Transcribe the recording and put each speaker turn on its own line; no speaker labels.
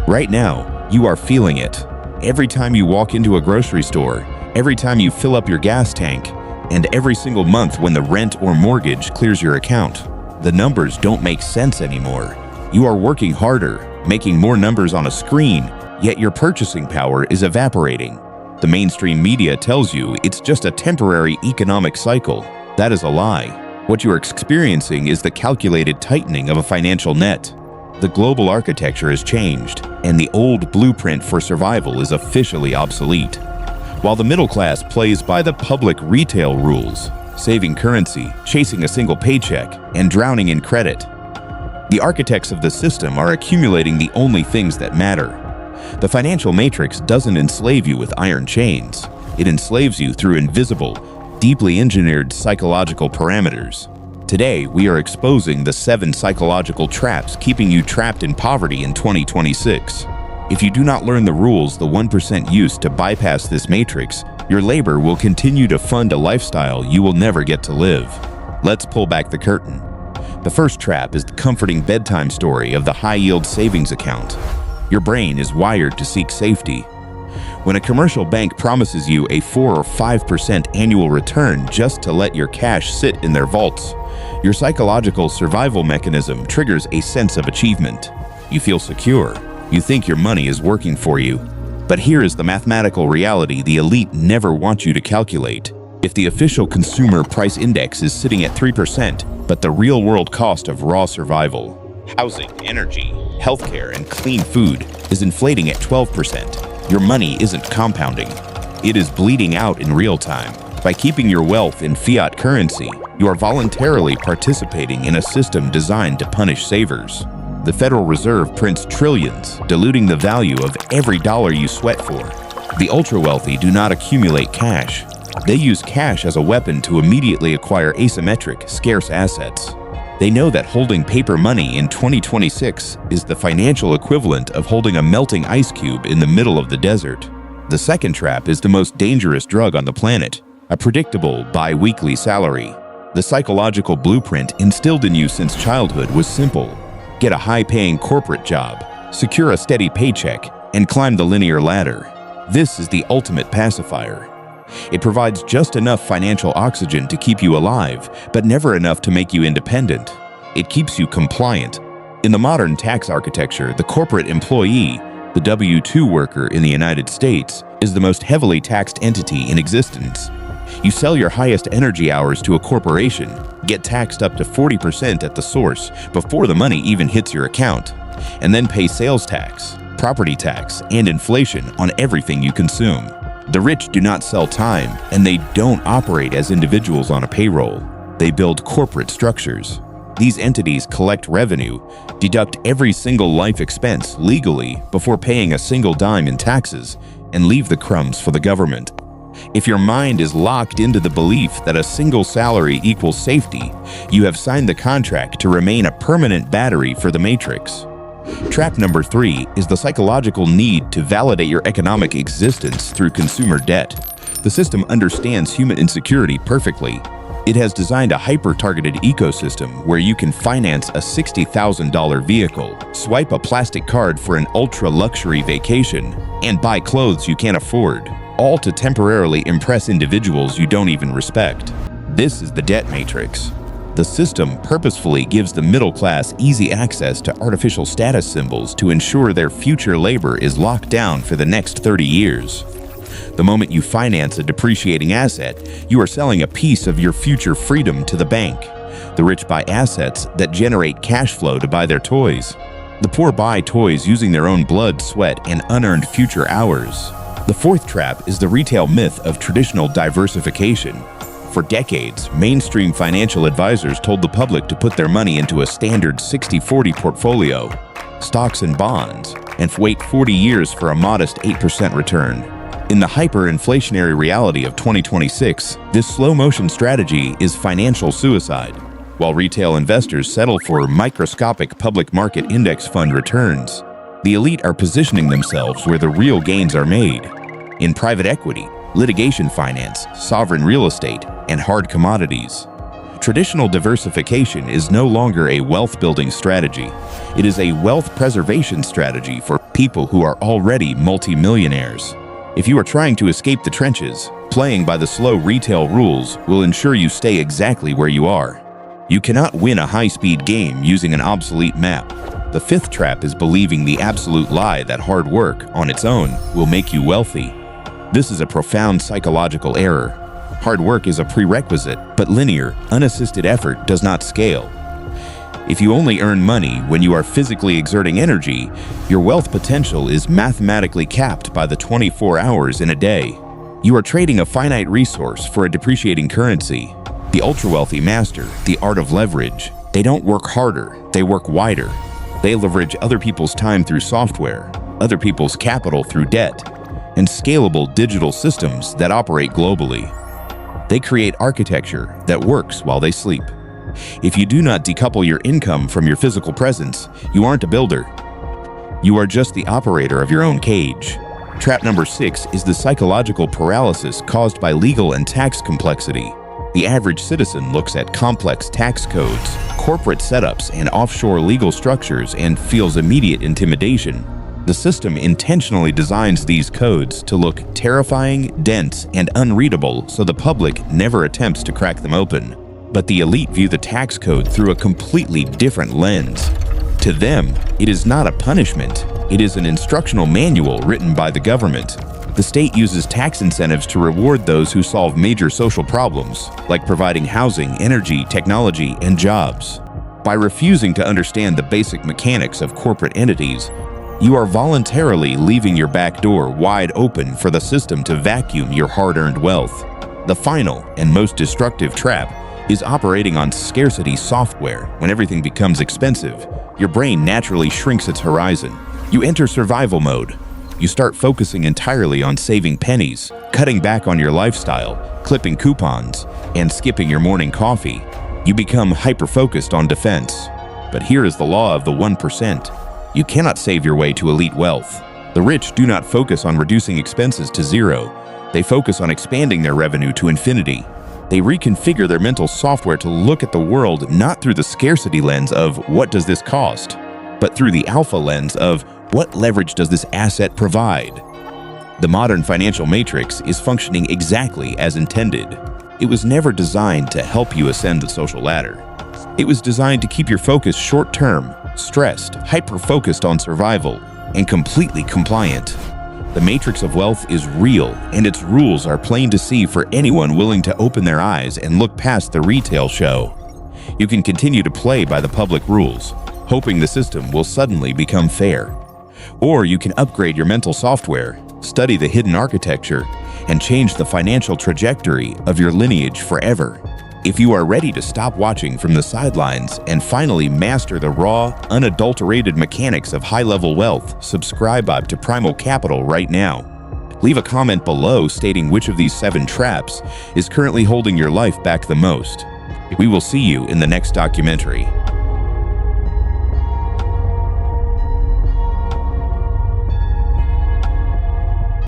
Right now, you are feeling it. Every time you walk into a grocery store, every time you fill up your gas tank, and every single month when the rent or mortgage clears your account. The numbers don't make sense anymore. You are working harder, making more numbers on a screen, yet your purchasing power is evaporating. The mainstream media tells you it's just a temporary economic cycle. That is a lie. What you are experiencing is the calculated tightening of a financial net. The global architecture has changed, and the old blueprint for survival is officially obsolete. While the middle class plays by the public retail rules, saving currency, chasing a single paycheck, and drowning in credit, the architects of the system are accumulating the only things that matter. The financial matrix doesn't enslave you with iron chains. It enslaves you through invisible, deeply engineered psychological parameters. Today, we are exposing the 7 psychological traps keeping you trapped in poverty in 2026. If you do not learn the rules the 1% used to bypass this matrix, your labor will continue to fund a lifestyle you will never get to live. Let's pull back the curtain. The first trap is the comforting bedtime story of the high-yield savings account. Your brain is wired to seek safety. When a commercial bank promises you a 4 or 5% annual return just to let your cash sit in their vaults, your psychological survival mechanism triggers a sense of achievement. You feel secure. You think your money is working for you. But here is the mathematical reality the elite never want you to calculate. If the official consumer price index is sitting at 3%, but the real-world cost of raw survival, housing, energy, healthcare, and clean food is inflating at 12%, your money isn't compounding. It is bleeding out in real time. By keeping your wealth in fiat currency, you are voluntarily participating in a system designed to punish savers. The Federal Reserve prints trillions, diluting the value of every dollar you sweat for. The ultra-wealthy do not accumulate cash. They use cash as a weapon to immediately acquire asymmetric, scarce assets. They know that holding paper money in 2026 is the financial equivalent of holding a melting ice cube in the middle of the desert. The second trap is the most dangerous drug on the planet, a predictable bi-weekly salary. The psychological blueprint instilled in you since childhood was simple. Get a high-paying corporate job, secure a steady paycheck, and climb the linear ladder. This is the ultimate pacifier. It provides just enough financial oxygen to keep you alive, but never enough to make you independent. It keeps you compliant. In the modern tax architecture, the corporate employee, the W-2 worker in the United States, is the most heavily taxed entity in existence. You sell your highest energy hours to a corporation, get taxed up to 40% at the source before the money even hits your account, and then pay sales tax, property tax, and inflation on everything you consume. The rich do not sell time, and they don't operate as individuals on a payroll. They build corporate structures. These entities collect revenue, deduct every single life expense legally before paying a single dime in taxes, and leave the crumbs for the government. If your mind is locked into the belief that a single salary equals safety, you have signed the contract to remain a permanent battery for the matrix. Trap number 3 is the psychological need to validate your economic existence through consumer debt. The system understands human insecurity perfectly. It has designed a hyper-targeted ecosystem where you can finance a $60,000 vehicle, swipe a plastic card for an ultra-luxury vacation, and buy clothes you can't afford, all to temporarily impress individuals you don't even respect. This is the debt matrix. The system purposefully gives the middle class easy access to artificial status symbols to ensure their future labor is locked down for the next 30 years. The moment you finance a depreciating asset, you are selling a piece of your future freedom to the bank. The rich buy assets that generate cash flow to buy their toys. The poor buy toys using their own blood, sweat, and unearned future hours. The fourth trap is the retail myth of traditional diversification. For decades, mainstream financial advisors told the public to put their money into a standard 60-40 portfolio, stocks and bonds, and wait 40 years for a modest 8% return. In the hyper-inflationary reality of 2026, this slow-motion strategy is financial suicide. While retail investors settle for microscopic public market index fund returns, the elite are positioning themselves where the real gains are made. In private equity, litigation finance, sovereign real estate, and hard commodities. Traditional diversification is no longer a wealth-building strategy. It is a wealth preservation strategy for people who are already multimillionaires. If you are trying to escape the trenches, playing by the slow retail rules will ensure you stay exactly where you are. You cannot win a high-speed game using an obsolete map. The fifth trap is believing the absolute lie that hard work, on its own, will make you wealthy. This is a profound psychological error. Hard work is a prerequisite, but linear, unassisted effort does not scale. If you only earn money when you are physically exerting energy, your wealth potential is mathematically capped by the 24 hours in a day. You are trading a finite resource for a depreciating currency. The ultra-wealthy master the art of leverage. They don't work harder, they work wider. They leverage other people's time through software, other people's capital through debt, and scalable digital systems that operate globally. They create architecture that works while they sleep. If you do not decouple your income from your physical presence, you aren't a builder. You are just the operator of your own cage. Trap number 6 is the psychological paralysis caused by legal and tax complexity. The average citizen looks at complex tax codes, corporate setups, and offshore legal structures and feels immediate intimidation. The system intentionally designs these codes to look terrifying, dense, and unreadable so the public never attempts to crack them open. But the elite view the tax code through a completely different lens. To them, it is not a punishment. It is an instructional manual written by the government. The state uses tax incentives to reward those who solve major social problems, like providing housing, energy, technology, and jobs. By refusing to understand the basic mechanics of corporate entities, you are voluntarily leaving your back door wide open for the system to vacuum your hard-earned wealth. The final and most destructive trap is operating on scarcity software. When everything becomes expensive, your brain naturally shrinks its horizon. You enter survival mode. You start focusing entirely on saving pennies, cutting back on your lifestyle, clipping coupons, and skipping your morning coffee. You become hyper-focused on defense. But here is the law of the 1%. You cannot save your way to elite wealth. The rich do not focus on reducing expenses to zero. They focus on expanding their revenue to infinity. They reconfigure their mental software to look at the world not through the scarcity lens of what does this cost, but through the alpha lens of what leverage does this asset provide. The modern financial matrix is functioning exactly as intended. It was never designed to help you ascend the social ladder. It was designed to keep your focus short-term, stressed, hyper-focused on survival, and completely compliant. The matrix of wealth is real, and its rules are plain to see for anyone willing to open their eyes and look past the retail show. You can continue to play by the public rules, hoping the system will suddenly become fair. Or you can upgrade your mental software, study the hidden architecture, and change the financial trajectory of your lineage forever. If you are ready to stop watching from the sidelines and finally master the raw, unadulterated mechanics of high-level wealth, subscribe to Primal Capital right now. Leave a comment below stating which of these 7 traps is currently holding your life back the most. We will see you in the next documentary.